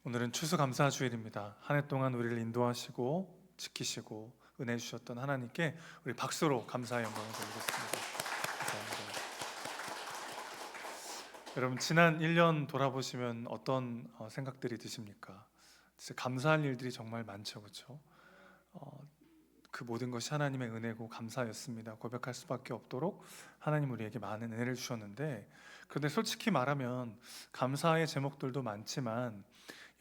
오늘은 추수감사주일입니다. 한 해 동안 우리를 인도하시고 지키시고 은혜 주셨던 하나님께 우리 박수로 감사의 영광을 돌리겠습니다. 감사합니다. 여러분, 지난 1년 돌아보시면 어떤 생각들이 드십니까? 진짜 감사할 일들이 정말 많죠, 그렇죠? 그 모든 것이 하나님의 은혜고 감사였습니다. 고백할 수밖에 없도록 하나님 우리에게 많은 은혜를 주셨는데, 그런데 솔직히 말하면 감사의 제목들도 많지만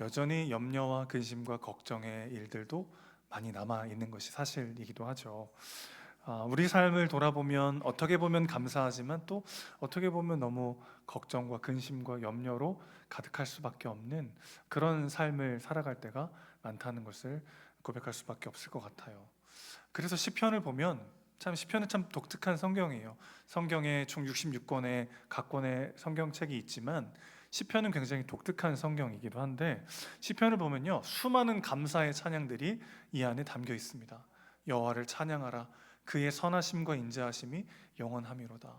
여전히 염려와 근심과 걱정의 일들도 많이 남아 있는 것이 사실이기도 하죠. 우리 삶을 돌아보면 어떻게 보면 감사하지만 또 어떻게 보면 너무 걱정과 근심과 염려로 가득할 수밖에 없는 그런 삶을 살아갈 때가 많다는 것을 고백할 수밖에 없을 것 같아요. 그래서 시편을 보면 시편은 참 독특한 성경이에요. 성경에 총 66권의 각 권의 성경책이 있지만 시편은 굉장히 독특한 성경이기도 한데, 시편을 보면요, 수많은 감사의 찬양들이 이 안에 담겨 있습니다. 여호와를 찬양하라, 그의 선하심과 인자하심이 영원함이로다.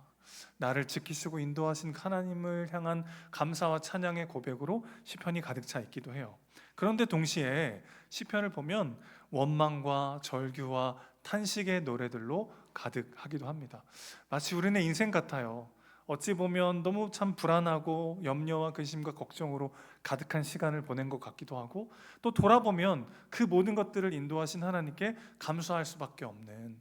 나를 지키시고 인도하신 하나님을 향한 감사와 찬양의 고백으로 시편이 가득 차 있기도 해요. 그런데 동시에 시편을 보면 원망과 절규와 탄식의 노래들로 가득하기도 합니다. 마치 우리네 인생 같아요. 어찌 보면 너무 참 불안하고 염려와 근심과 걱정으로 가득한 시간을 보낸 것 같기도 하고, 또 돌아보면 그 모든 것들을 인도하신 하나님께 감사할 수밖에 없는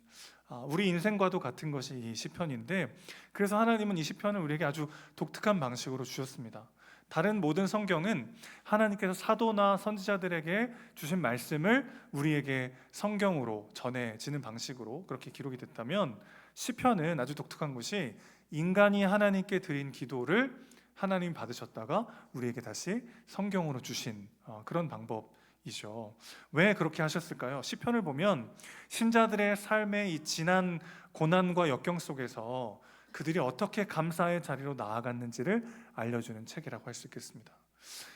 우리 인생과도 같은 것이 이 시편인데, 그래서 하나님은 이 시편을 우리에게 아주 독특한 방식으로 주셨습니다. 다른 모든 성경은 하나님께서 사도나 선지자들에게 주신 말씀을 우리에게 성경으로 전해지는 방식으로 그렇게 기록이 됐다면, 시편은 아주 독특한 것이 인간이 하나님께 드린 기도를 하나님이 받으셨다가 우리에게 다시 성경으로 주신 그런 방법이죠. 왜 그렇게 하셨을까요? 시편을 보면 신자들의 삶의 이 지난 고난과 역경 속에서 그들이 어떻게 감사의 자리로 나아갔는지를 알려주는 책이라고 할 수 있겠습니다.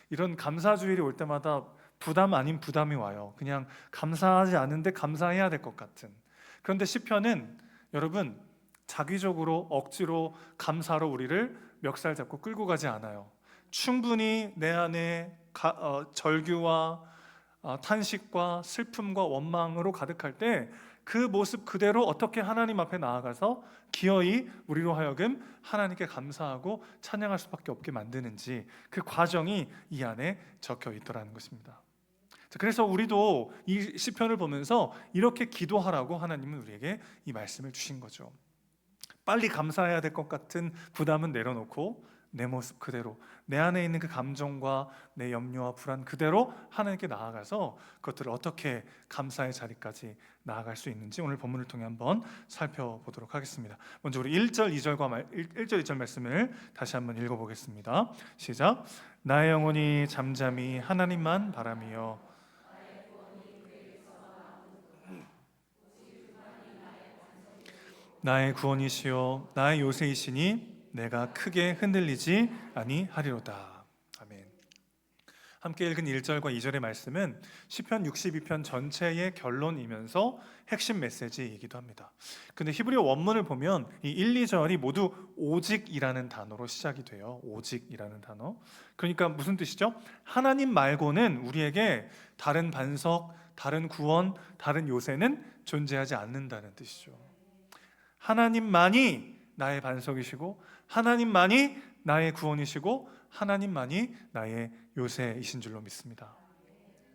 이런 감사주일이 올 때마다 부담 아닌 부담이 와요. 그냥 감사하지 않은데 감사해야 될 것 같은. 그런데 시편은 여러분, 자기적으로 억지로 감사로 우리를 멱살 잡고 끌고 가지 않아요. 충분히 내 안에 절규와 탄식과 슬픔과 원망으로 가득할 때 그 모습 그대로 어떻게 하나님 앞에 나아가서 기어이 우리로 하여금 하나님께 감사하고 찬양할 수밖에 없게 만드는지, 그 과정이 이 안에 적혀 있더라는 것입니다. 그래서 우리도 이 시편을 보면서 이렇게 기도하라고 하나님은 우리에게 이 말씀을 주신 거죠. 빨리 감사해야 될 것 같은 부담은 내려놓고 내 모습 그대로, 내 안에 있는 그 감정과 내 염려와 불안 그대로 하나님께 나아가서 그것들을 어떻게 감사의 자리까지 나아갈 수 있는지 오늘 본문을 통해 한번 살펴보도록 하겠습니다. 먼저 우리 1절 2절 말씀을 다시 한번 읽어보겠습니다. 시작. 나의 영혼이 잠잠히 하나님만 바라며 나의 구원이시요 나의 요새이시니 내가 크게 흔들리지 아니하리로다. 아멘. 함께 읽은 1절과 2절의 말씀은 시편 62편 전체의 결론이면서 핵심 메시지이기도 합니다. 근데 히브리어 원문을 보면 이 1, 2절이 모두 오직이라는 단어로 시작이 돼요. 오직이라는 단어. 그러니까 무슨 뜻이죠? 하나님 말고는 우리에게 다른 반석, 다른 구원, 다른 요새는 존재하지 않는다는 뜻이죠. 하나님만이 나의 반석이시고 하나님만이 나의 구원이시고 하나님만이 나의 요새이신 줄로 믿습니다.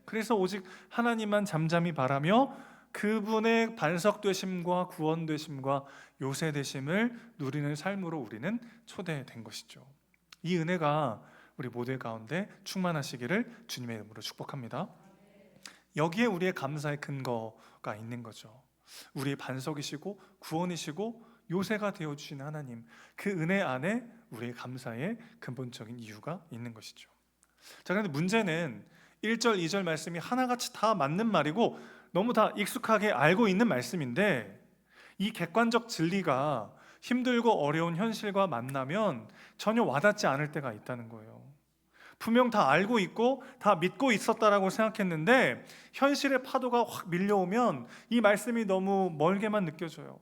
그래서 오직 하나님만 잠잠히 바라며 그분의 반석 되심과 구원 되심과 요새 되심을 누리는 삶으로 우리는 초대된 것이죠. 이 은혜가 우리 모두의 가운데 충만하시기를 주님의 이름으로 축복합니다. 여기에 우리의 감사의 근거가 있는 거죠. 우리의 반석이시고 구원이시고 요새가 되어주신 하나님, 그 은혜 안에 우리의 감사의 근본적인 이유가 있는 것이죠. 자, 그런데 문제는 1절, 2절 말씀이 하나같이 다 맞는 말이고 너무 다 익숙하게 알고 있는 말씀인데, 이 객관적 진리가 힘들고 어려운 현실과 만나면 전혀 와닿지 않을 때가 있다는 거예요. 분명 다 알고 있고 다 믿고 있었다라고 생각했는데 현실의 파도가 확 밀려오면 이 말씀이 너무 멀게만 느껴져요.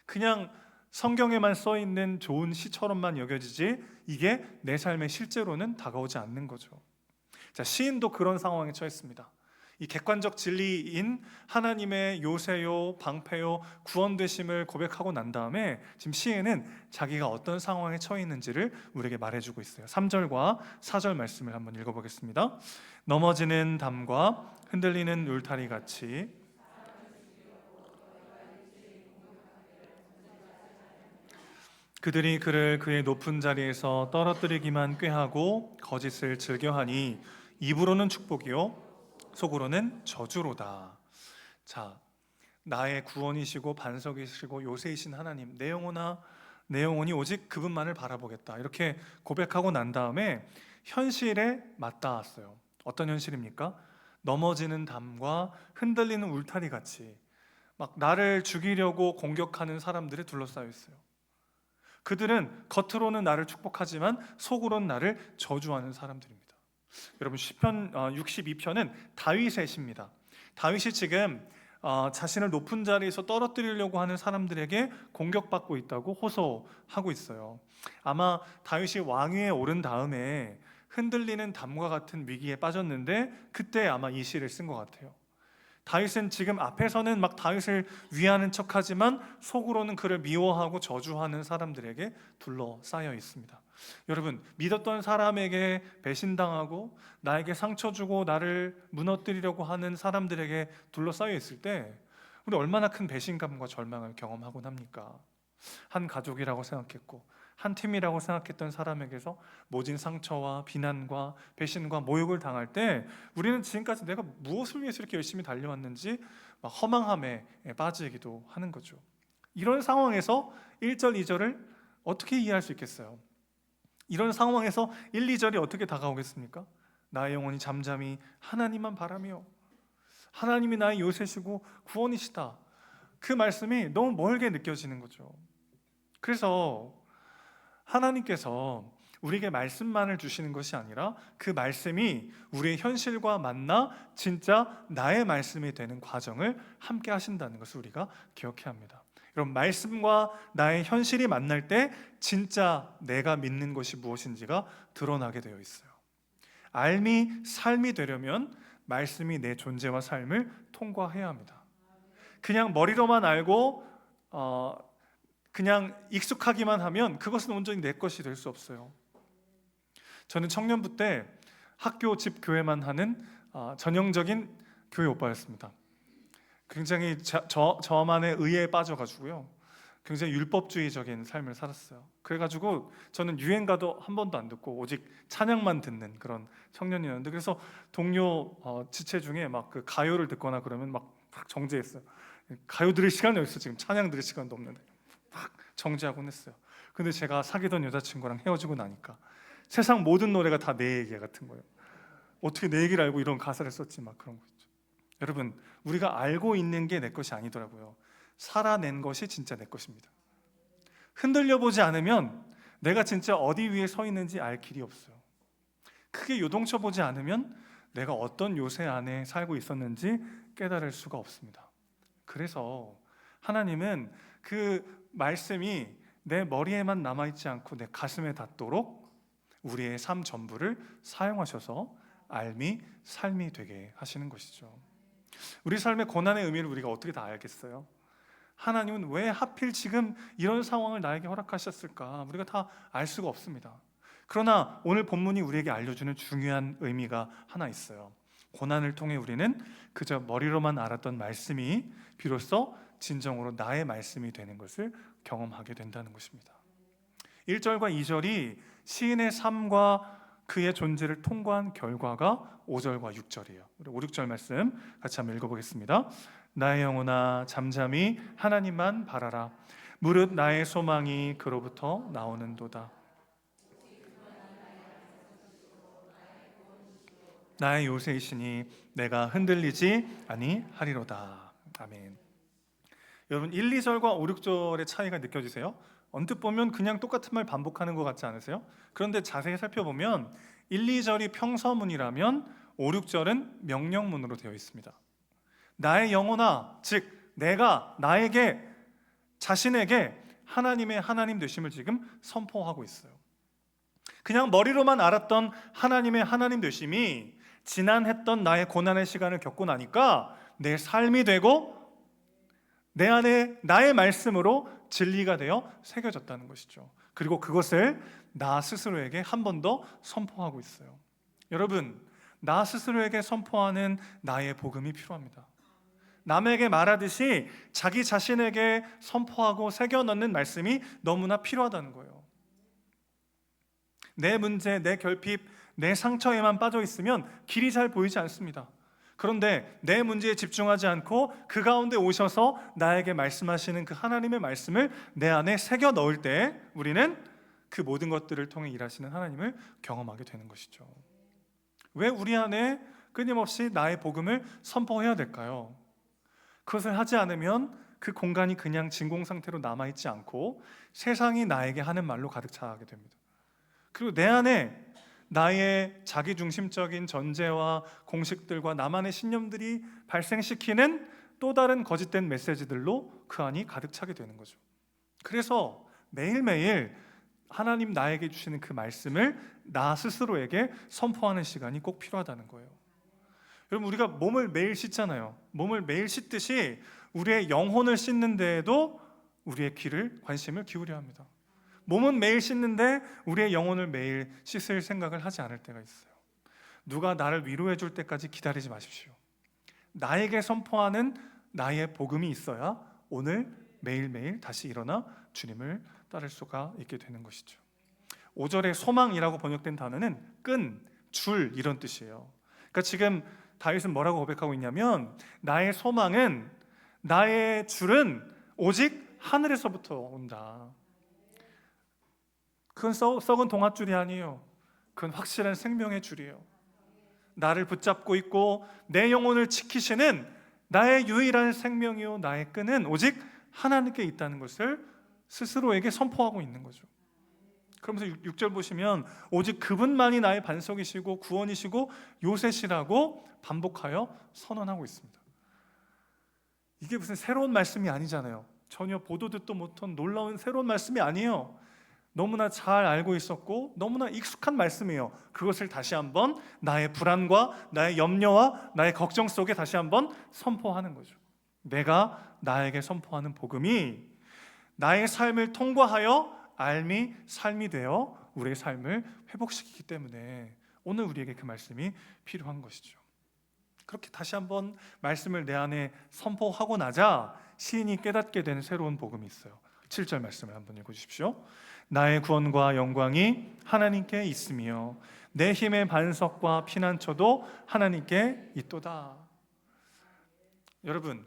그냥 성경에만 써 있는 좋은 시처럼만 여겨지지 이게 내 삶에 실제로는 다가오지 않는 거죠. 자, 시인도 그런 상황에 처했습니다. 이 객관적 진리인 하나님의 요새요, 방패요, 구원되심을 고백하고 난 다음에 지금 시인은 자기가 어떤 상황에 처해 있는지를 우리에게 말해주고 있어요. 3절과 4절 말씀을 한번 읽어보겠습니다. 넘어지는 담과 흔들리는 울타리 같이 그들이 그를 그의 높은 자리에서 떨어뜨리기만 꾀하고 거짓을 즐겨하니 입으로는 축복이요 속으로는 저주로다. 자, 나의 구원이시고 반석이시고 요새이신 하나님, 내 영혼이 오직 그분만을 바라보겠다, 이렇게 고백하고 난 다음에 현실에 맞닿았어요. 어떤 현실입니까? 넘어지는 담과 흔들리는 울타리 같이 막 나를 죽이려고 공격하는 사람들이 둘러싸여 있어요. 그들은 겉으로는 나를 축복하지만 속으로는 나를 저주하는 사람들입니다. 여러분, 시편 62편은 다윗의 시입니다. 다윗이 지금 자신을 높은 자리에서 떨어뜨리려고 하는 사람들에게 공격받고 있다고 호소하고 있어요. 아마 다윗이 왕위에 오른 다음에 흔들리는 담과 같은 위기에 빠졌는데 그때 아마 이 시를 쓴 것 같아요. 다윗은 지금 앞에서는 막 다윗을 위하는 척하지만 속으로는 그를 미워하고 저주하는 사람들에게 둘러싸여 있습니다. 여러분, 믿었던 사람에게 배신당하고 나에게 상처 주고 나를 무너뜨리려고 하는 사람들에게 둘러싸여 있을 때 우리 얼마나 큰 배신감과 절망을 경험하곤 합니까? 한 가족이라고 생각했고 한 팀이라고 생각했던 사람에게서 모진 상처와 비난과 배신과 모욕을 당할 때 우리는 지금까지 내가 무엇을 위해서 이렇게 열심히 달려왔는지 막 허망함에 빠지기도 하는 거죠. 이런 상황에서 1절, 2절을 어떻게 이해할 수 있겠어요? 이런 상황에서 1, 2절이 어떻게 다가오겠습니까? 나의 영혼이 잠잠히 하나님만 바라며 하나님이 나의 요새시고 구원이시다, 그 말씀이 너무 멀게 느껴지는 거죠. 그래서 하나님께서 우리에게 말씀만을 주시는 것이 아니라 그 말씀이 우리의 현실과 만나 진짜 나의 말씀이 되는 과정을 함께 하신다는 것을 우리가 기억해야 합니다. 여러분, 말씀과 나의 현실이 만날 때 진짜 내가 믿는 것이 무엇인지가 드러나게 되어 있어요. 삶이 되려면 말씀이 내 존재와 삶을 통과해야 합니다. 그냥 머리로만 알고 그냥 익숙하기만 하면 그것은 온전히 내 것이 될 수 없어요. 저는 청년부 때 학교 집 교회만 하는 전형적인 교회 오빠였습니다. 굉장히 저만의 의에 빠져가지고요, 굉장히 율법주의적인 삶을 살았어요. 그래가지고 저는 유행가도 한 번도 안 듣고 오직 찬양만 듣는 그런 청년이었는데, 그래서 동료 지체 중에 막 그 가요를 듣거나 그러면 막 정지했어요. 가요 들을 시간이 없어, 지금 찬양 들을 시간도 없는데 막 정지하곤 했어요. 근데 제가 사귀던 여자친구랑 헤어지고 나니까 세상 모든 노래가 다 내 얘기 같은 거예요. 어떻게 내 얘기를 알고 이런 가사를 썼지, 막 그런 거 있죠. 여러분, 우리가 알고 있는 게 내 것이 아니더라고요. 살아낸 것이 진짜 내 것입니다. 흔들려 보지 않으면 내가 진짜 어디 위에 서 있는지 알 길이 없어요. 크게 요동쳐 보지 않으면 내가 어떤 요새 안에 살고 있었는지 깨달을 수가 없습니다. 그래서 하나님은 그 말씀이 내 머리에만 남아있지 않고 내 가슴에 닿도록 우리의 삶 전부를 사용하셔서 삶이 되게 하시는 것이죠. 우리 삶의 고난의 의미를 우리가 어떻게 다 알겠어요? 하나님은 왜 하필 지금 이런 상황을 나에게 허락하셨을까? 우리가 다 알 수가 없습니다. 그러나 오늘 본문이 우리에게 알려주는 중요한 의미가 하나 있어요. 고난을 통해 우리는 그저 머리로만 알았던 말씀이 비로소 진정으로 나의 말씀이 되는 것을 경험하게 된다는 것입니다. 1절과 2절이 시인의 삶과 그의 존재를 통과한 결과가 5절과 6절이에요. 우리 5, 6절 말씀 같이 한번 읽어보겠습니다. 나의 영혼아 잠잠히 하나님만 바라라. 무릇 나의 소망이 그로부터 나오는도다. 나의 요새이시니 내가 흔들리지 아니하리로다. 아멘. 여러분, 1, 2절과 5, 6절의 차이가 느껴지세요? 언뜻 보면 그냥 똑같은 말 반복하는 것 같지 않으세요? 그런데 자세히 살펴보면 1, 2절이 평서문이라면 5, 6절은 명령문으로 되어 있습니다. 나의 영혼아, 즉 내가 나에게 자신에게 하나님의 하나님 되심을 지금 선포하고 있어요. 그냥 머리로만 알았던 하나님의 하나님 되심이 지난했던 나의 고난의 시간을 겪고 나니까 내 삶이 되고 내 안에 나의 말씀으로 진리가 되어 새겨졌다는 것이죠. 그리고 그것을 나 스스로에게 한 번 더 선포하고 있어요. 여러분, 나 스스로에게 선포하는 나의 복음이 필요합니다. 남에게 말하듯이 자기 자신에게 선포하고 새겨 넣는 말씀이 너무나 필요하다는 거예요. 내 문제, 내 결핍, 내 상처에만 빠져 있으면 길이 잘 보이지 않습니다. 그런데 내 문제에 집중하지 않고 그 가운데 오셔서 나에게 말씀하시는 그 하나님의 말씀을 내 안에 새겨 넣을 때 우리는 그 모든 것들을 통해 일하시는 하나님을 경험하게 되는 것이죠. 왜 우리 안에 끊임없이 나의 복음을 선포해야 될까요? 그것을 하지 않으면 그 공간이 그냥 진공 상태로 남아있지 않고 세상이 나에게 하는 말로 가득 차게 됩니다. 그리고 내 안에 나의 자기중심적인 전제와 공식들과 나만의 신념들이 발생시키는 또 다른 거짓된 메시지들로 그 안이 가득 차게 되는 거죠. 그래서 매일매일 하나님 나에게 주시는 그 말씀을 나 스스로에게 선포하는 시간이 꼭 필요하다는 거예요. 여러분, 우리가 몸을 매일 씻잖아요. 몸을 매일 씻듯이 우리의 영혼을 씻는 데에도 우리의 귀를, 관심을 기울여야 합니다. 몸은 매일 씻는데 우리의 영혼을 매일 씻을 생각을 하지 않을 때가 있어요. 누가 나를 위로해 줄 때까지 기다리지 마십시오. 나에게 선포하는 나의 복음이 있어야 오늘 매일매일 다시 일어나 주님을 따를 수가 있게 되는 것이죠. 5절에 소망이라고 번역된 단어는 끈, 줄 이런 뜻이에요. 그러니까 지금 다윗은 뭐라고 고백하고 있냐면 나의 소망은, 나의 줄은 오직 하늘에서부터 온다. 그건 썩은 동아줄이 아니에요. 그건 확실한 생명의 줄이에요. 나를 붙잡고 있고 내 영혼을 지키시는 나의 유일한 생명이요 나의 끈은 오직 하나님께 있다는 것을 스스로에게 선포하고 있는 거죠. 그러면서 6절 보시면 오직 그분만이 나의 반석이시고 구원이시고 요새시라고 반복하여 선언하고 있습니다. 이게 무슨 새로운 말씀이 아니잖아요. 전혀 보도 듣도 못한 놀라운 새로운 말씀이 아니에요. 너무나 잘 알고 있었고 너무나 익숙한 말씀이에요. 그것을 다시 한번 나의 불안과 나의 염려와 나의 걱정 속에 다시 한번 선포하는 거죠. 내가 나에게 선포하는 복음이 나의 삶을 통과하여 알미 삶이 되어 우리의 삶을 회복시키기 때문에 오늘 우리에게 그 말씀이 필요한 것이죠. 그렇게 다시 한번 말씀을 내 안에 선포하고 나자 시인이 깨닫게 되는 새로운 복음이 있어요. 7절 말씀을 한번 읽어주십시오. 나의 구원과 영광이 하나님께 있으며 내 힘의 반석과 피난처도 하나님께 있도다. 여러분,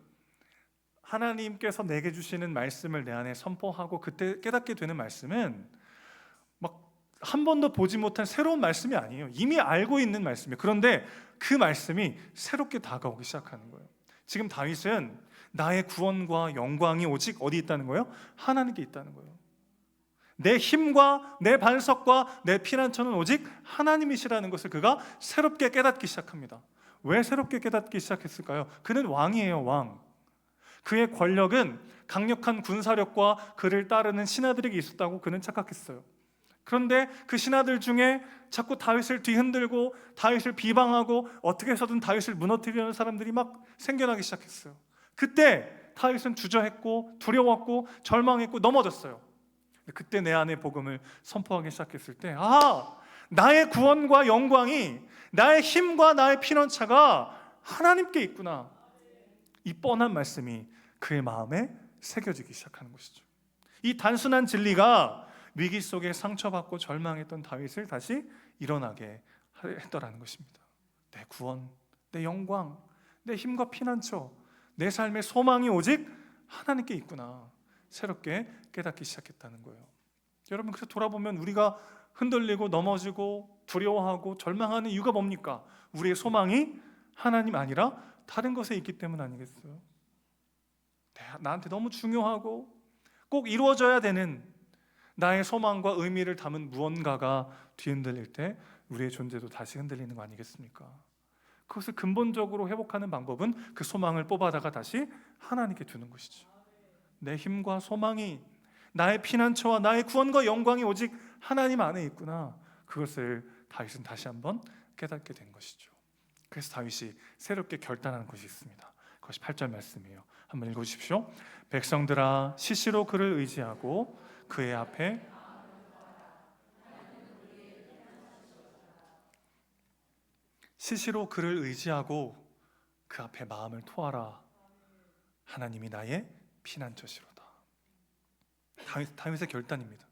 하나님께서 내게 주시는 말씀을 내 안에 선포하고 그때 깨닫게 되는 말씀은 막 한 번도 보지 못한 새로운 말씀이 아니에요. 이미 알고 있는 말씀이에요. 그런데 그 말씀이 새롭게 다가오기 시작하는 거예요. 지금 다윗은 나의 구원과 영광이 오직 어디 있다는 거예요? 하나님께 있다는 거예요. 내 힘과 내 반석과 내 피난처는 오직 하나님이시라는 것을 그가 새롭게 깨닫기 시작합니다. 왜 새롭게 깨닫기 시작했을까요? 그는 왕이에요, 왕. 그의 권력은 강력한 군사력과 그를 따르는 신하들에게 있었다고 그는 착각했어요. 그런데 그 신하들 중에 자꾸 다윗을 뒤흔들고 다윗을 비방하고 어떻게 해서든 다윗을 무너뜨리려는 사람들이 막 생겨나기 시작했어요. 그때 다윗은 주저했고 두려웠고 절망했고 넘어졌어요. 그때 내 안에 복음을 선포하기 시작했을 때 나의 구원과 영광이, 나의 힘과 나의 피난처가 하나님께 있구나, 이 뻔한 말씀이 그의 마음에 새겨지기 시작하는 것이죠. 이 단순한 진리가 위기 속에 상처받고 절망했던 다윗을 다시 일어나게 했더라는 것입니다. 내 구원, 내 영광, 내 힘과 피난처, 내 삶의 소망이 오직 하나님께 있구나, 새롭게 깨닫기 시작했다는 거예요. 여러분, 그래서 돌아보면 우리가 흔들리고 넘어지고 두려워하고 절망하는 이유가 뭡니까? 우리의 소망이 하나님 아니라 다른 것에 있기 때문 아니겠어요? 나한테 너무 중요하고 꼭 이루어져야 되는 나의 소망과 의미를 담은 무언가가 뒤흔들릴 때 우리의 존재도 다시 흔들리는 거 아니겠습니까? 그것을 근본적으로 회복하는 방법은 그 소망을 뽑아다가 다시 하나님께 두는 것이죠. 내 힘과 소망이, 나의 피난처와 나의 구원과 영광이 오직 하나님 안에 있구나, 그것을 다윗은 다시 한번 깨닫게 된 것이죠. 그래서 다윗이 새롭게 결단하는 것이 있습니다. 그것이 8절 말씀이에요. 한번 읽어주십시오. 백성들아 시시로 그를 의지하고 그의 앞에 시시로 그를 의지하고 그 앞에 마음을 토하라. 하나님이 나의 피난처시로다. 다윗의 결단입니다.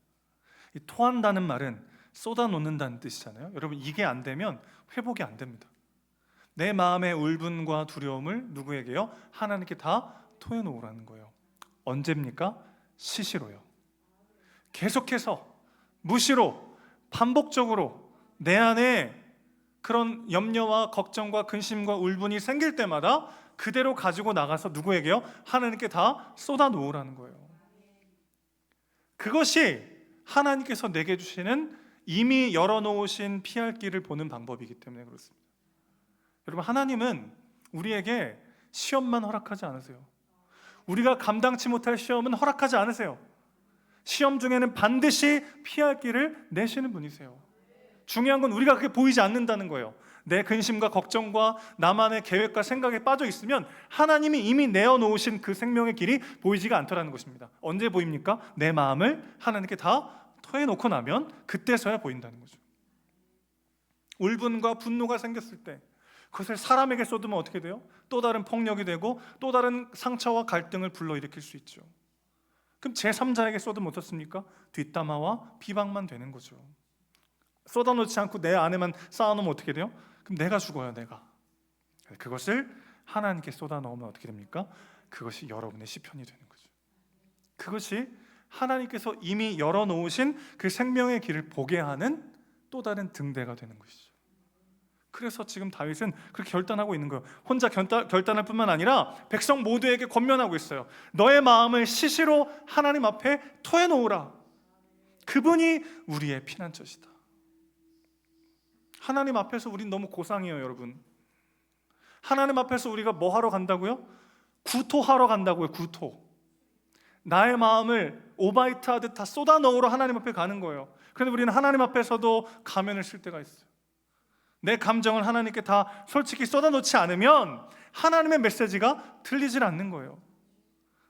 이 토한다는 말은 쏟아놓는다는 뜻이잖아요. 여러분, 이게 안 되면 회복이 안 됩니다. 내 마음의 울분과 두려움을 누구에게요? 하나님께 다 토해놓으라는 거예요. 언제입니까? 시시로요. 계속해서 무시로 반복적으로 내 안에 그런 염려와 걱정과 근심과 울분이 생길 때마다 그대로 가지고 나가서 누구에게요? 하나님께 다 쏟아놓으라는 거예요. 그것이 하나님께서 내게 주시는 이미 열어놓으신 피할 길을 보는 방법이기 때문에 그렇습니다. 여러분, 하나님은 우리에게 시험만 허락하지 않으세요. 우리가 감당치 못할 시험은 허락하지 않으세요. 시험 중에는 반드시 피할 길을 내시는 분이세요. 중요한 건 우리가 그게 보이지 않는다는 거예요. 내 근심과 걱정과 나만의 계획과 생각에 빠져 있으면 하나님이 이미 내어놓으신 그 생명의 길이 보이지가 않더라는 것입니다. 언제 보입니까? 내 마음을 하나님께 다 토해놓고 나면 그때서야 보인다는 거죠. 울분과 분노가 생겼을 때 그것을 사람에게 쏟으면 어떻게 돼요? 또 다른 폭력이 되고 또 다른 상처와 갈등을 불러일으킬 수 있죠. 그럼 제3자에게 쏟으면 어떻습니까? 뒷담화와 비방만 되는 거죠. 쏟아놓지 않고 내 안에만 쌓아놓으면 어떻게 돼요? 그럼 내가 죽어요, 내가. 그것을 하나님께 쏟아놓으면 어떻게 됩니까? 그것이 여러분의 시편이 되는 거죠. 그것이 하나님께서 이미 열어놓으신 그 생명의 길을 보게 하는 또 다른 등대가 되는 것이죠. 그래서 지금 다윗은 그렇게 결단하고 있는 거예요. 혼자 결단할 뿐만 아니라 백성 모두에게 권면하고 있어요. 너의 마음을 시시로 하나님 앞에 토해놓으라. 그분이 우리의 피난처시다. 하나님 앞에서 우린 너무 고상해요, 여러분. 하나님 앞에서 우리가 뭐 하러 간다고요? 구토하러 간다고요, 구토. 나의 마음을 오바이트 하듯 다 쏟아넣으러 하나님 앞에 가는 거예요. 그런데 우리는 하나님 앞에서도 가면을 쓸 때가 있어요. 내 감정을 하나님께 다 솔직히 쏟아놓지 않으면 하나님의 메시지가 들리질 않는 거예요.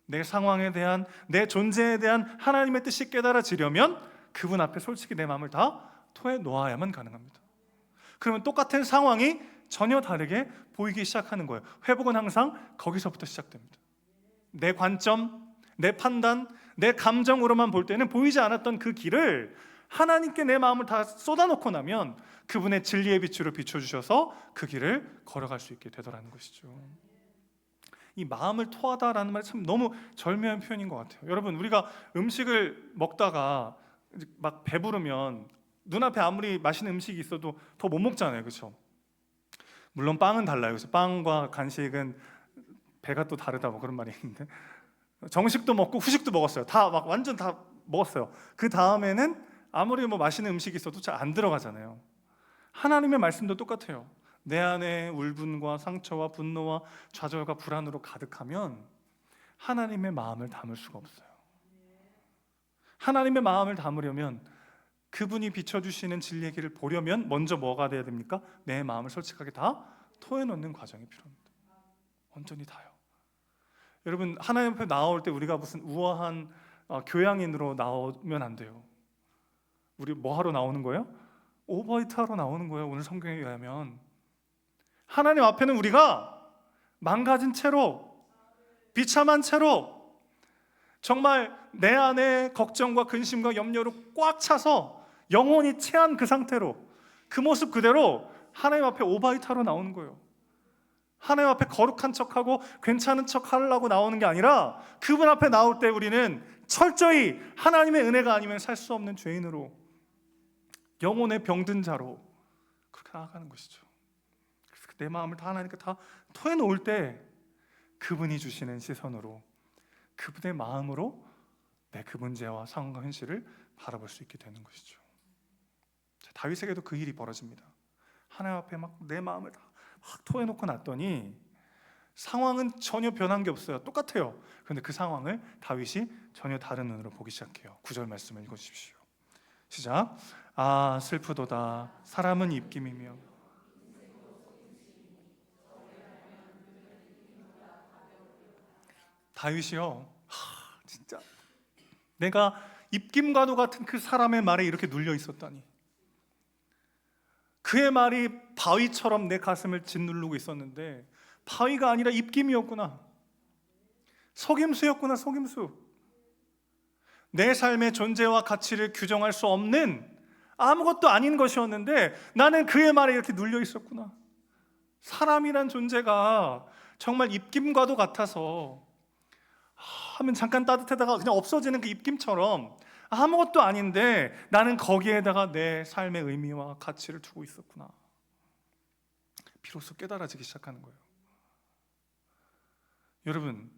내 상황에 대한, 내 존재에 대한 하나님의 뜻이 깨달아지려면 그분 앞에 솔직히 내 마음을 다 토해놓아야만 가능합니다. 그러면 똑같은 상황이 전혀 다르게 보이기 시작하는 거예요. 회복은 항상 거기서부터 시작됩니다. 내 관점, 내 판단, 내 감정으로만 볼 때는 보이지 않았던 그 길을 하나님께 내 마음을 다 쏟아놓고 나면 그분의 진리의 빛으로 비춰주셔서 그 길을 걸어갈 수 있게 되더라는 것이죠. 이 마음을 토하다라는 말이 참 너무 절묘한 표현인 것 같아요. 여러분, 우리가 음식을 먹다가 막 배부르면 눈앞에 아무리 맛있는 음식이 있어도 더 못 먹잖아요, 그렇죠? 물론 빵은 달라요. 그래서 빵과 간식은 배가 또 다르다 뭐 그런 말이 있는데, 정식도 먹고 후식도 먹었어요. 다 막 완전 다 먹었어요. 그 다음에는 아무리 뭐 맛있는 음식이 있어도 잘 안 들어가잖아요. 하나님의 말씀도 똑같아요. 내 안에 울분과 상처와 분노와 좌절과 불안으로 가득하면 하나님의 마음을 담을 수가 없어요. 하나님의 마음을 담으려면, 그분이 비춰주시는 진리의 길을 보려면 먼저 뭐가 돼야 됩니까? 내 마음을 솔직하게 다 토해놓는 과정이 필요합니다. 완전히 다요. 여러분, 하나님 앞에 나올 때 우리가 무슨 우아한 교양인으로 나오면 안 돼요. 우리 뭐 하러 나오는 거예요? 오버이트 하러 나오는 거예요. 오늘 성경에 의하면 하나님 앞에는 우리가 망가진 채로, 비참한 채로, 정말 내 안에 걱정과 근심과 염려로 꽉 차서 영혼이 체한 그 상태로, 그 모습 그대로 하나님 앞에 오바이트하러 나오는 거예요. 하나님 앞에 거룩한 척하고 괜찮은 척 하려고 나오는 게 아니라 그분 앞에 나올 때 우리는 철저히 하나님의 은혜가 아니면 살 수 없는 죄인으로, 영혼의 병든 자로 그렇게 나아가는 것이죠. 그래서 내 마음을 다 하나님께 다 토해놓을 때 그분이 주시는 시선으로, 그분의 마음으로 내 그 문제와 상황과 현실을 바라볼 수 있게 되는 것이죠. 다윗에게도 그 일이 벌어집니다. 하나님 앞에 막 내 마음을 다 막 토해놓고 났더니 상황은 전혀 변한 게 없어요. 똑같아요. 그런데 그 상황을 다윗이 전혀 다른 눈으로 보기 시작해요. 9절 말씀을 읽어주십시오. 시작. 아 슬프도다 사람은 입김이며 다윗이요, 진짜 내가 입김과도 같은 그 사람의 말에 이렇게 눌려 있었다니. 그의 말이 바위처럼 내 가슴을 짓누르고 있었는데 바위가 아니라 입김이었구나. 속임수였구나, 속임수. 내 삶의 존재와 가치를 규정할 수 없는 아무것도 아닌 것이었는데 나는 그의 말에 이렇게 눌려 있었구나. 사람이란 존재가 정말 입김과도 같아서 하면 잠깐 따뜻하다가 그냥 없어지는 그 입김처럼 아무것도 아닌데 나는 거기에다가 내 삶의 의미와 가치를 두고 있었구나. 비로소 깨달아지기 시작하는 거예요. 여러분,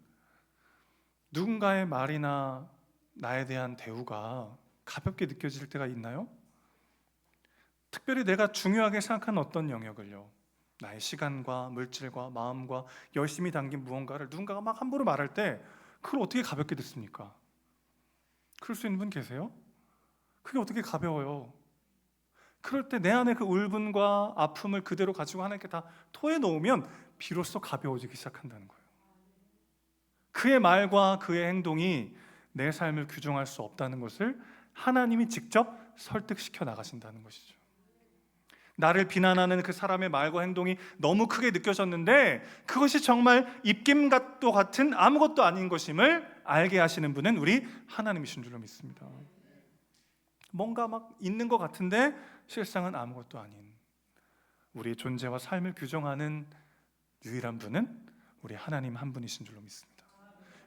누군가의 말이나 나에 대한 대우가 가볍게 느껴질 때가 있나요? 특별히 내가 중요하게 생각하는 어떤 영역을요, 나의 시간과 물질과 마음과 열심히 담긴 무언가를 누군가가 막 함부로 말할 때 그걸 어떻게 가볍게 듣습니까? 그럴 수 있는 분 계세요? 그게 어떻게 가벼워요? 그럴 때 내 안에 그 울분과 아픔을 그대로 가지고 하나님께 다 토해 놓으면 비로소 가벼워지기 시작한다는 거예요. 그의 말과 그의 행동이 내 삶을 규정할 수 없다는 것을 하나님이 직접 설득시켜 나가신다는 것이죠. 나를 비난하는 그 사람의 말과 행동이 너무 크게 느껴졌는데 그것이 정말 입김과도 같은 아무것도 아닌 것임을 알게 하시는 분은 우리 하나님이신 줄로 믿습니다. 뭔가 막 있는 것 같은데 실상은 아무것도 아닌 우리의 존재와 삶을 규정하는 유일한 분은 우리 하나님 한 분이신 줄로 믿습니다.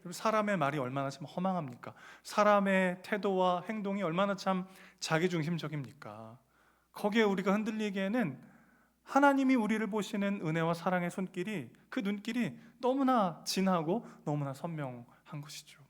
사람의 말이 얼마나 참 허망합니까? 사람의 태도와 행동이 얼마나 참 자기중심적입니까? 거기에 우리가 흔들리기에는 하나님이 우리를 보시는 은혜와 사랑의 손길이, 그 눈길이 너무나 진하고 너무나 선명한 것이죠.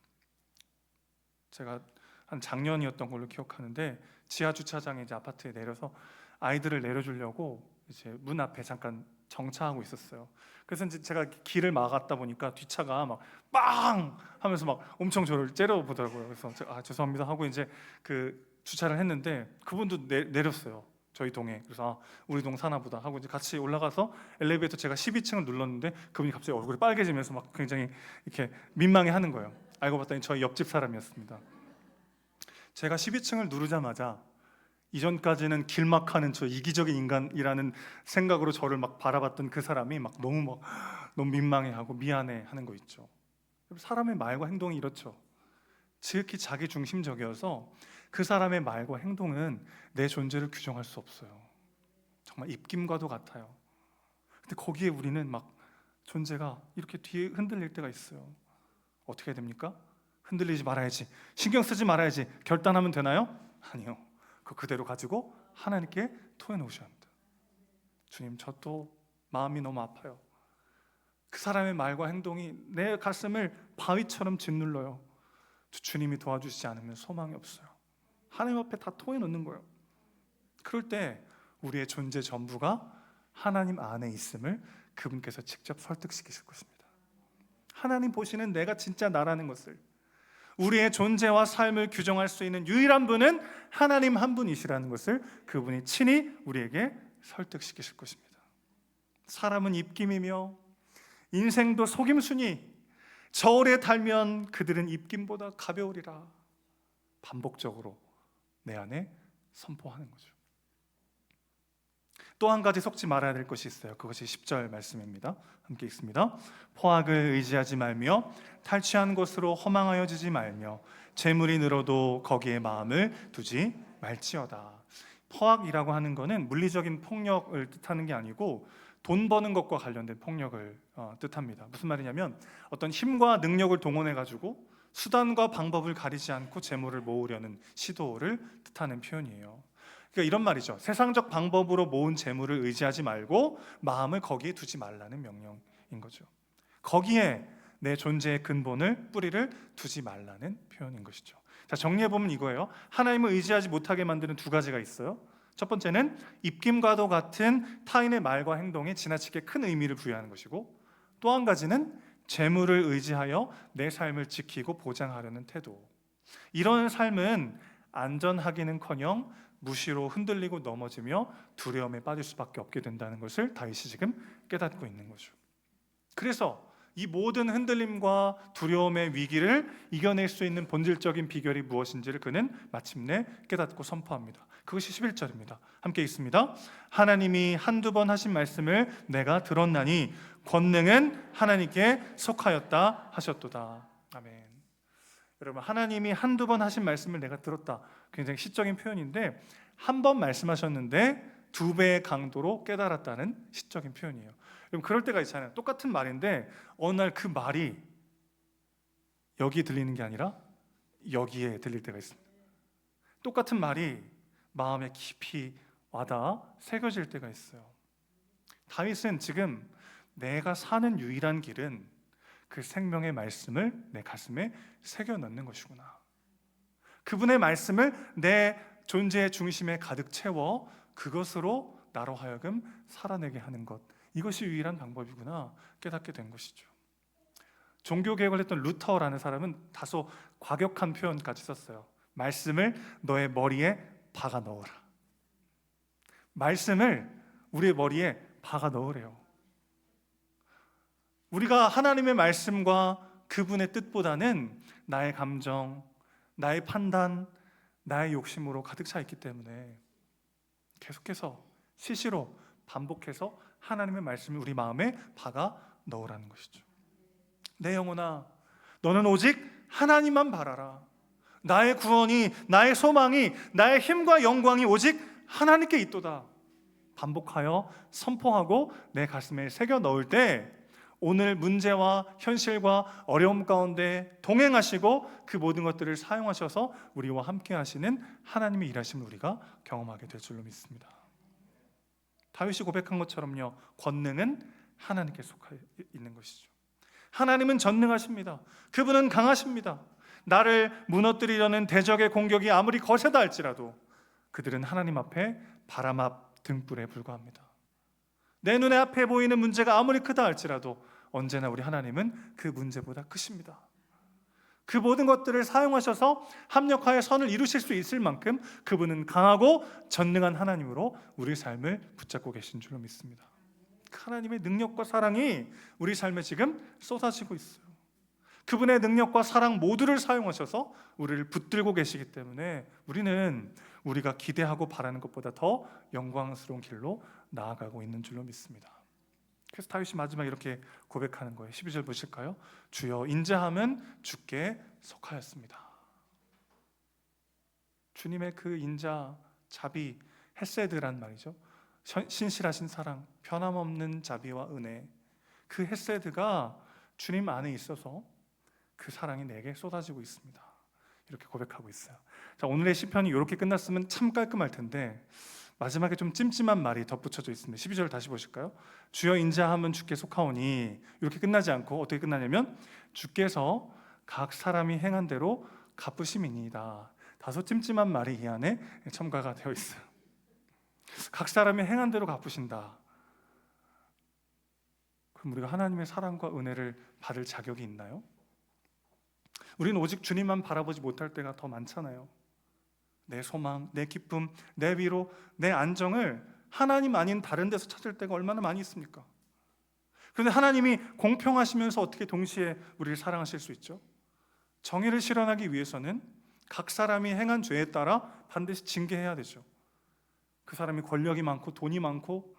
제가 한 작년이었던 걸로 기억하는데 지하 주차장에 이제 아파트에 내려서 아이들을 내려주려고 이제 문 앞에 잠깐 정차하고 있었어요. 그래서 이제 제가 길을 막았다 보니까 뒷차가 막 빵 하면서 막 엄청 저를 째려보더라고요. 그래서 제가 죄송합니다 하고 이제 그 주차를 했는데 그분도 내렸어요. 저희 동에. 그래서 우리 동 사나보다 하고 이제 같이 올라가서 엘리베이터 제가 12층을 눌렀는데 그분이 갑자기 얼굴이 빨개지면서 막 굉장히 이렇게 민망해하는 거예요. 알고 봤더니 저희 옆집 사람이었습니다. 제가 12층을 누르자마자 이전까지는 길막하는 저 이기적인 인간이라는 생각으로 저를 막 바라봤던 그 사람이 막 너무 민망해하고 미안해하는 거 있죠. 사람의 말과 행동이 이렇죠. 지극히 자기 중심적이어서 그 사람의 말과 행동은 내 존재를 규정할 수 없어요. 정말 입김과도 같아요. 근데 거기에 우리는 막 존재가 이렇게 뒤에 흔들릴 때가 있어요. 어떻게 해야 됩니까? 흔들리지 말아야지, 신경 쓰지 말아야지, 결단하면 되나요? 아니요. 그대로 가지고 하나님께 토해놓으셔야 합니다. 주님, 저 또 마음이 너무 아파요. 그 사람의 말과 행동이 내 가슴을 바위처럼 짓눌러요. 주님이 도와주시지 않으면 소망이 없어요. 하나님 앞에 다 토해놓는 거예요. 그럴 때 우리의 존재 전부가 하나님 안에 있음을 그분께서 직접 설득시키실 것입니다. 하나님 보시는 내가 진짜 나라는 것을, 우리의 존재와 삶을 규정할 수 있는 유일한 분은 하나님 한 분이시라는 것을 그분이 친히 우리에게 설득시키실 것입니다. 사람은 입김이며 인생도 속임수니 저 오래 달면 그들은 입김보다 가벼우리라 반복적으로 내 안에 선포하는 거죠. 또 한 가지 속지 말아야 될 것이 있어요. 그것이 10절 말씀입니다. 함께 읽습니다. 포악을 의지하지 말며 탈취한 것으로 허망하여지지 말며 재물이 늘어도 거기에 마음을 두지 말지어다. 포악이라고 하는 것은 물리적인 폭력을 뜻하는 게 아니고 돈 버는 것과 관련된 폭력을 뜻합니다. 무슨 말이냐면 어떤 힘과 능력을 동원해 가지고 수단과 방법을 가리지 않고 재물을 모으려는 시도를 뜻하는 표현이에요. 그러니까 이런 말이죠. 세상적 방법으로 모은 재물을 의지하지 말고 마음을 거기에 두지 말라는 명령인 거죠. 거기에 내 존재의 근본을, 뿌리를 두지 말라는 표현인 것이죠. 자, 정리해보면 이거예요. 하나님을 의지하지 못하게 만드는 두 가지가 있어요. 첫 번째는 입김과도 같은 타인의 말과 행동에 지나치게 큰 의미를 부여하는 것이고, 또 한 가지는 재물을 의지하여 내 삶을 지키고 보장하려는 태도. 이런 삶은 안전하기는커녕 무시로 흔들리고 넘어지며 두려움에 빠질 수밖에 없게 된다는 것을 다윗이 지금 깨닫고 있는 거죠. 그래서 이 모든 흔들림과 두려움의 위기를 이겨낼 수 있는 본질적인 비결이 무엇인지를 그는 마침내 깨닫고 선포합니다. 그것이 11절입니다. 함께 읽습니다. 하나님이 한두 번 하신 말씀을 내가 들었나니 권능은 하나님께 속하였다 하셨도다. 아멘. 여러분, 하나님이 한두 번 하신 말씀을 내가 들었다, 굉장히 시적인 표현인데, 한 번 말씀하셨는데 두 배의 강도로 깨달았다는 시적인 표현이에요. 여러분, 그럴 때가 있잖아요. 똑같은 말인데 어느 날 그 말이 여기 들리는 게 아니라 여기에 들릴 때가 있습니다. 똑같은 말이 마음에 깊이 와닿아 새겨질 때가 있어요. 다윗은 지금 내가 사는 유일한 길은 그 생명의 말씀을 내 가슴에 새겨 넣는 것이구나, 그분의 말씀을 내 존재의 중심에 가득 채워 그것으로 나로 하여금 살아내게 하는 것, 이것이 유일한 방법이구나 깨닫게 된 것이죠. 종교개혁을 했던 루터라는 사람은 다소 과격한 표현까지 썼어요. 말씀을 너의 머리에 박아 넣어라. 말씀을 우리의 머리에 박아 넣으래요. 우리가 하나님의 말씀과 그분의 뜻보다는 나의 감정, 나의 판단, 나의 욕심으로 가득 차 있기 때문에 계속해서 시시로 반복해서 하나님의 말씀을 우리 마음에 박아 넣으라는 것이죠. 내 영혼아, 너는 오직 하나님만 바라라. 나의 구원이, 나의 소망이, 나의 힘과 영광이 오직 하나님께 있도다. 반복하여 선포하고 내 가슴에 새겨 넣을 때 오늘 문제와 현실과 어려움 가운데 동행하시고 그 모든 것들을 사용하셔서 우리와 함께 하시는 하나님의 일하심을 우리가 경험하게 될 줄로 믿습니다. 다윗이 고백한 것처럼요, 권능은 하나님께 속해 있는 것이죠. 하나님은 전능하십니다. 그분은 강하십니다. 나를 무너뜨리려는 대적의 공격이 아무리 거세다 할지라도 그들은 하나님 앞에 바람 앞 등불에 불과합니다. 내 눈에 앞에 보이는 문제가 아무리 크다 할지라도 언제나 우리 하나님은 그 문제보다 크십니다. 그 모든 것들을 사용하셔서 합력하여 선을 이루실 수 있을 만큼 그분은 강하고 전능한 하나님으로 우리 삶을 붙잡고 계신 줄로 믿습니다. 하나님의 능력과 사랑이 우리 삶에 지금 쏟아지고 있어요. 그분의 능력과 사랑 모두를 사용하셔서 우리를 붙들고 계시기 때문에 우리는 우리가 기대하고 바라는 것보다 더 영광스러운 길로 나아가고 있는 줄로 믿습니다. 그래서 다윗이 마지막에 이렇게 고백하는 거예요. 12절 보실까요? 주여, 인자함은 주께 속하였습니다. 주님의 그 인자, 자비, 헤세드란 말이죠. 신실하신 사랑, 변함없는 자비와 은혜, 그 헤세드가 주님 안에 있어서 그 사랑이 내게 쏟아지고 있습니다. 이렇게 고백하고 있어요. 자, 오늘의 시편이 이렇게 끝났으면 참 깔끔할 텐데 마지막에 좀 찜찜한 말이 덧붙여져 있습니다. 12절 다시 보실까요? 주여, 인자함은 주께 속하오니, 이렇게 끝나지 않고 어떻게 끝나냐면 주께서 각 사람이 행한 대로 갚으심이니이다. 다소 찜찜한 말이 이 안에 첨가가 되어 있어요. 각 사람이 행한 대로 갚으신다. 그럼 우리가 하나님의 사랑과 은혜를 받을 자격이 있나요? 우리는 오직 주님만 바라보지 못할 때가 더 많잖아요. 내 소망, 내 기쁨, 내 위로, 내 안정을 하나님 아닌 다른 데서 찾을 때가 얼마나 많이 있습니까? 그런데 하나님이 공평하시면서 어떻게 동시에 우리를 사랑하실 수 있죠? 정의를 실현하기 위해서는 각 사람이 행한 죄에 따라 반드시 징계해야 되죠. 그 사람이 권력이 많고 돈이 많고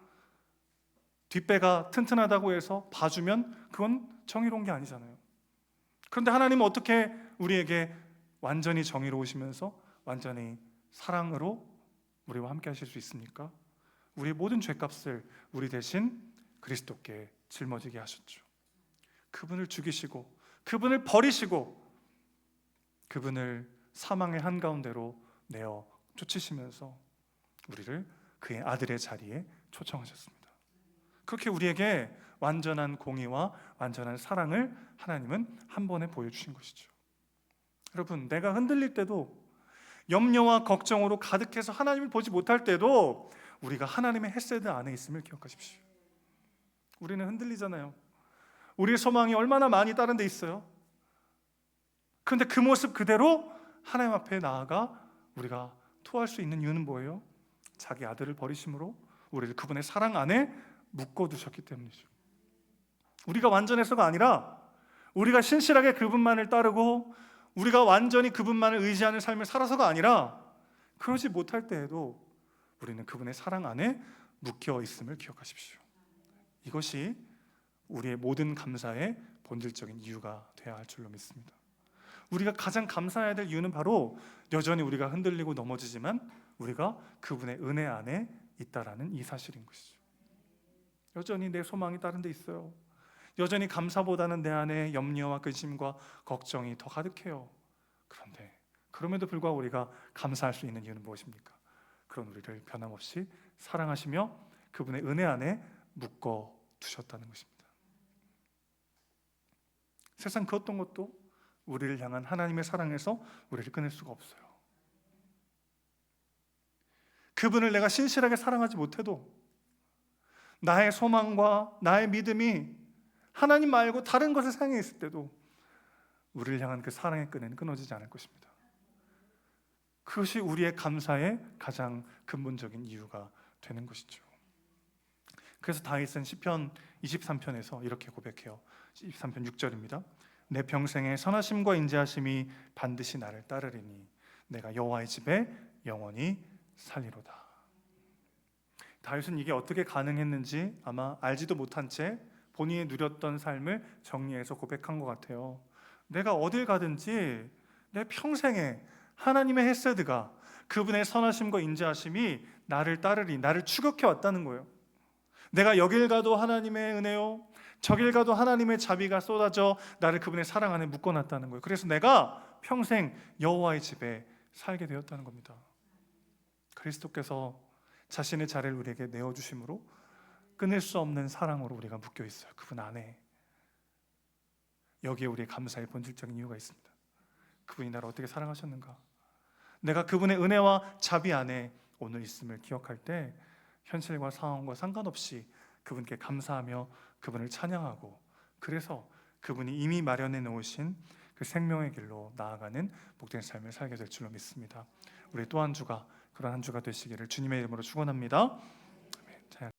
뒷배가 튼튼하다고 해서 봐주면 그건 정의로운 게 아니잖아요. 그런데 하나님은 어떻게 우리에게 완전히 정의로우시면서 완전히 사랑으로 우리와 함께 하실 수 있습니까? 우리의 모든 죄값을 우리 대신 그리스도께 짊어지게 하셨죠. 그분을 죽이시고 그분을 버리시고 그분을 사망의 한가운데로 내어 쫓으시면서 우리를 그의 아들의 자리에 초청하셨습니다. 그렇게 우리에게 완전한 공의와 완전한 사랑을 하나님은 한 번에 보여주신 것이죠. 여러분, 내가 흔들릴 때도, 염려와 걱정으로 가득해서 하나님을 보지 못할 때도 우리가 하나님의 헤세드 안에 있음을 기억하십시오. 우리는 흔들리잖아요. 우리의 소망이 얼마나 많이 다른 데 있어요. 그런데 그 모습 그대로 하나님 앞에 나아가 우리가 토할 수 있는 이유는 뭐예요? 자기 아들을 버리심으로 우리를 그분의 사랑 안에 묶어두셨기 때문이죠. 우리가 완전해서가 아니라 우리가 신실하게 그분만을 따르고 우리가 완전히 그분만을 의지하는 삶을 살아서가 아니라 그러지 못할 때에도 우리는 그분의 사랑 안에 묶여 있음을 기억하십시오. 이것이 우리의 모든 감사의 본질적인 이유가 되어야 할 줄로 믿습니다. 우리가 가장 감사해야 될 이유는 바로 여전히 우리가 흔들리고 넘어지지만 우리가 그분의 은혜 안에 있다라는 이 사실인 것이죠. 여전히 내 소망이 다른 데 있어요. 여전히 감사보다는 내 안에 염려와 근심과 걱정이 더 가득해요. 그런데 그럼에도 불구하고 우리가 감사할 수 있는 이유는 무엇입니까? 그런 우리를 변함없이 사랑하시며 그분의 은혜 안에 묶어 두셨다는 것입니다. 세상 그 어떤 것도 우리를 향한 하나님의 사랑에서 우리를 끊을 수가 없어요. 그분을 내가 신실하게 사랑하지 못해도 나의 소망과 나의 믿음이 하나님 말고 다른 것을 사랑해 있을 때도 우리를 향한 그 사랑의 끈은 끊어지지 않을 것입니다. 그것이 우리의 감사의 가장 근본적인 이유가 되는 것이죠. 그래서 다윗은 시편 23편에서 이렇게 고백해요. 23편 6절입니다. 내 평생의 선하심과 인자하심이 반드시 나를 따르리니 내가 여호와의 집에 영원히 살리로다. 다윗은 이게 어떻게 가능했는지 아마 알지도 못한 채 본인이 누렸던 삶을 정리해서 고백한 것 같아요. 내가 어딜 가든지 내 평생에 하나님의 헤세드가, 그분의 선하심과 인자하심이 나를 따르리, 나를 추격해 왔다는 거예요. 내가 여길 가도 하나님의 은혜요, 저길 가도 하나님의 자비가 쏟아져 나를 그분의 사랑 안에 묶어놨다는 거예요. 그래서 내가 평생 여호와의 집에 살게 되었다는 겁니다. 그리스도께서 자신의 자리를 우리에게 내어주심으로 끊을 수 없는 사랑으로 우리가 묶여 있어요. 그분 안에. 여기에 우리의 감사의 본질적인 이유가 있습니다. 그분이 나를 어떻게 사랑하셨는가, 내가 그분의 은혜와 자비 안에 오늘 있음을 기억할 때 현실과 상황과 상관없이 그분께 감사하며 그분을 찬양하고, 그래서 그분이 이미 마련해 놓으신 그 생명의 길로 나아가는 복된 삶을 살게 될 줄로 믿습니다. 우리 또 한 주가 그런 한 주가 되시기를 주님의 이름으로 축원합니다.